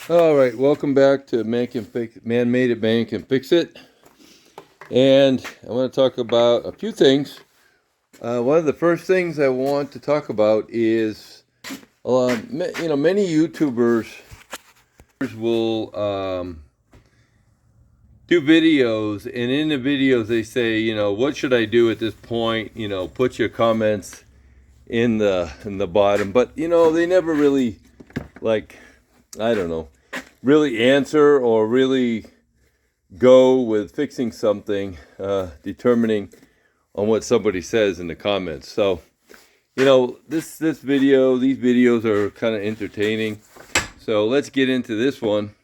All right, welcome back to Man Made It, Man Can Fix It. And I want to talk about a few things. One of the first things I want to talk about is, many YouTubers will do videos, and in the videos they say, what should I do at this point? Put your comments in the bottom, but they never really I don't know, really answer or really go with fixing something, determining on what somebody says in the comments. So, these videos are kind of entertaining. So let's get into this one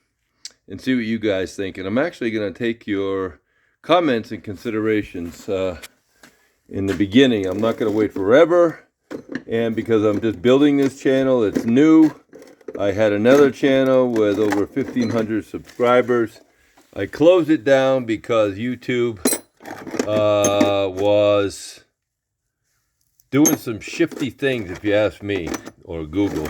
and see what you guys think. And I'm actually going to take your comments and considerations in the beginning. I'm not going to wait forever. And because I'm just building this channel, it's new. I had another channel with over 1,500 subscribers. I closed it down because YouTube was doing some shifty things, if you ask me, or Google.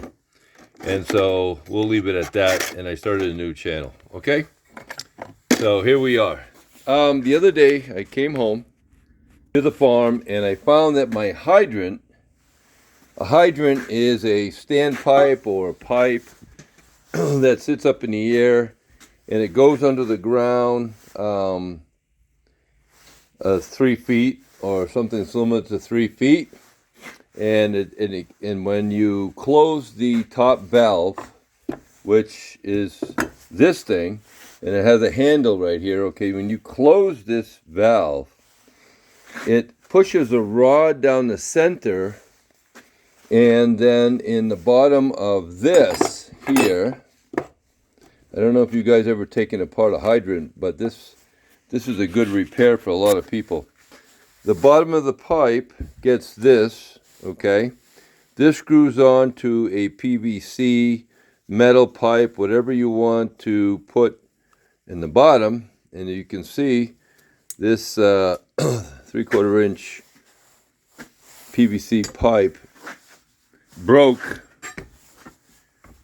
And so we'll leave it at that, and I started a new channel, okay? So here we are. The other day, I came home to the farm, and I found that my hydrant, a hydrant is a standpipe or a pipe that sits up in the air, and it goes under the ground 3 feet or something similar to 3 feet. And when you close the top valve, which is this thing, and it has a handle right here, okay, when you close this valve, it pushes a rod down the center, and then in the bottom of this here, I don't know if you guys ever taken apart a hydrant, but this is a good repair for a lot of people. The bottom of the pipe gets this, okay? This screws on to a PVC metal pipe, whatever you want to put in the bottom. And you can see this 3/4 inch PVC pipe broke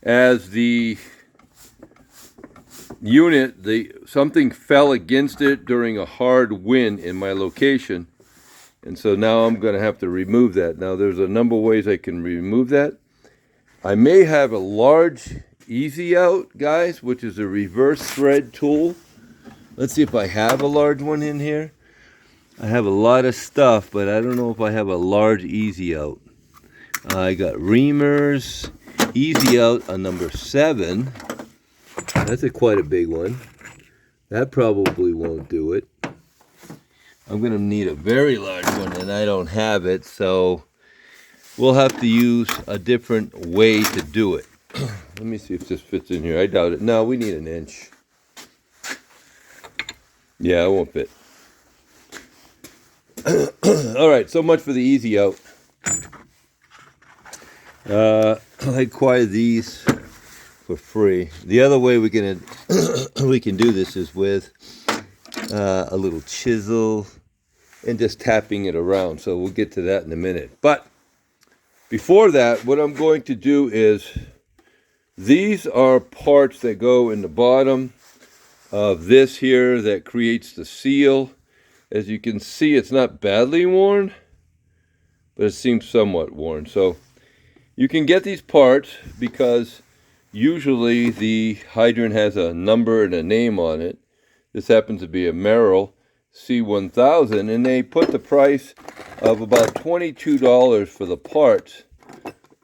as the unit, something fell against it during a hard wind in my location, and so now I'm going to have to remove that. Now there's a number of ways I can remove that. I may have a large easy out, guys, which is a reverse thread tool. Let's see if I have a large one in here. I have a lot of stuff, but I don't know if I have a large easy out. I got reamers, easy out a number 7. That's quite a big one. That probably won't do it. I'm going to need a very large one, and I don't have it, so we'll have to use a different way to do it. Let me see if this fits in here. I doubt it. No, we need 1 inch. Yeah, it won't fit. All right, so much for the easy out. I acquired these for free. The other way we can do this is with a little chisel and just tapping it around. So we'll get to that in a minute. But before that, what I'm going to do is, these are parts that go in the bottom of this here that creates the seal. As you can see, it's not badly worn, but it seems somewhat worn. So you can get these parts because usually the hydrant has a number and a name on it. This happens to be a Merrill C1000, and they put the price of about $22 for the parts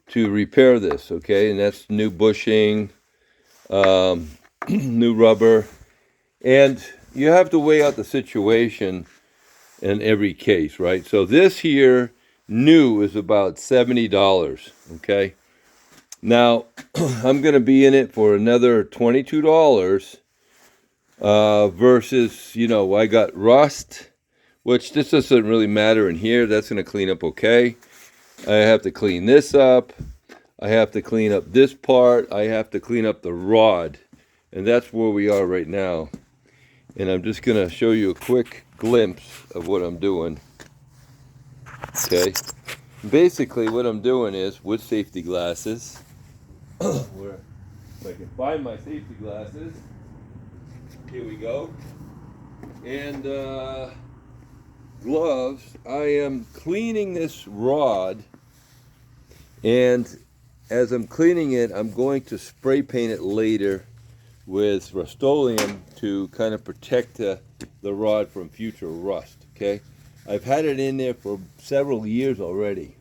to repair this, okay? And that's new bushing, new rubber, and you have to weigh out the situation in every case, right? So this here, new, is about $70, okay? Now, I'm going to be in it for another $22 versus, I got rust, which this doesn't really matter in here. That's going to clean up okay. I have to clean this up. I have to clean up this part. I have to clean up the rod. And that's where we are right now. And I'm just going to show you a quick glimpse of what I'm doing. Okay. Basically, what I'm doing is, with safety glasses, If I can find my safety glasses. Here we go. And gloves. I am cleaning this rod, and as I'm cleaning it, I'm going to spray paint it later with Rust-Oleum to kind of protect the rod from future rust, okay? I've had it in there for several years already.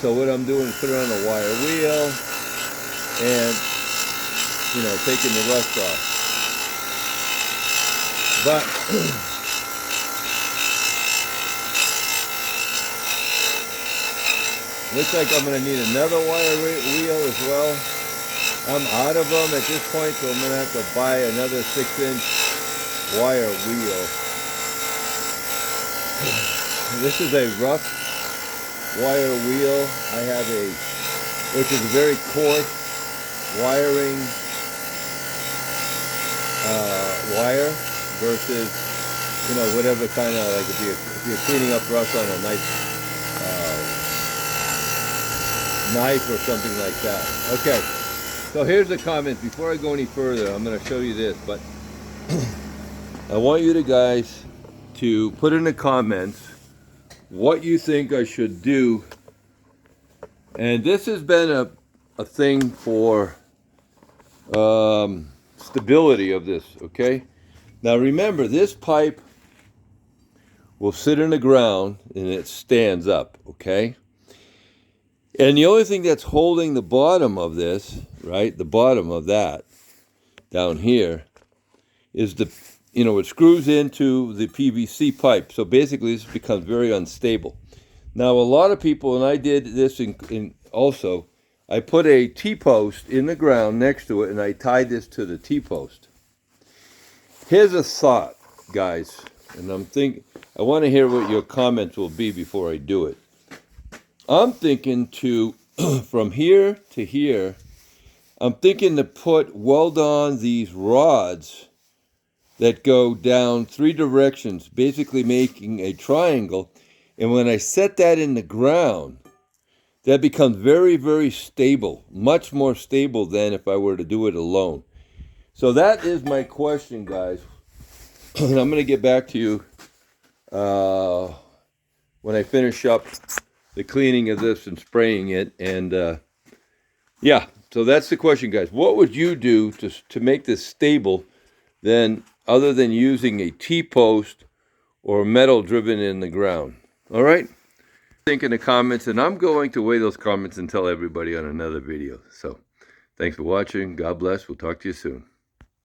So what I'm doing is put it on a wire wheel and, you know, taking the rust off. But looks like I'm going to need another wire wheel as well. I'm out of them at this point, so I'm going to have to buy another 6-inch wire wheel. This is a rough wire wheel. I have which is a very coarse wiring wire versus, you know, whatever kind of, like if you're cleaning up rust on a nice knife or something like that. Okay, so here's the comments. Before I go any further, I'm going to show you this, but I want you guys to put in the comments what you think I should do. And this has been a thing for stability of this, okay? Now remember, this pipe will sit in the ground and it stands up, okay? And the only thing that's holding the bottom of this, right, the bottom of that down here, is it screws into the PVC pipe. So basically this becomes very unstable. Now a lot of people, and I did this also, I put a T-post in the ground next to it and I tied this to the T-post. Here's a thought, guys, and I want to hear what your comments will be before I do it. I'm thinking from here to here, I'm thinking to weld on these rods that go down 3 directions, basically making a triangle. And when I set that in the ground, that becomes very, very stable, much more stable than if I were to do it alone. So that is my question, guys. And I'm going to get back to you when I finish up the cleaning of this and spraying it. And yeah, so that's the question, guys. What would you do to make this stable other than using a T-post or metal driven in the ground? All right? Think in the comments, and I'm going to weigh those comments and tell everybody on another video. So thanks for watching. God bless. We'll talk to you soon.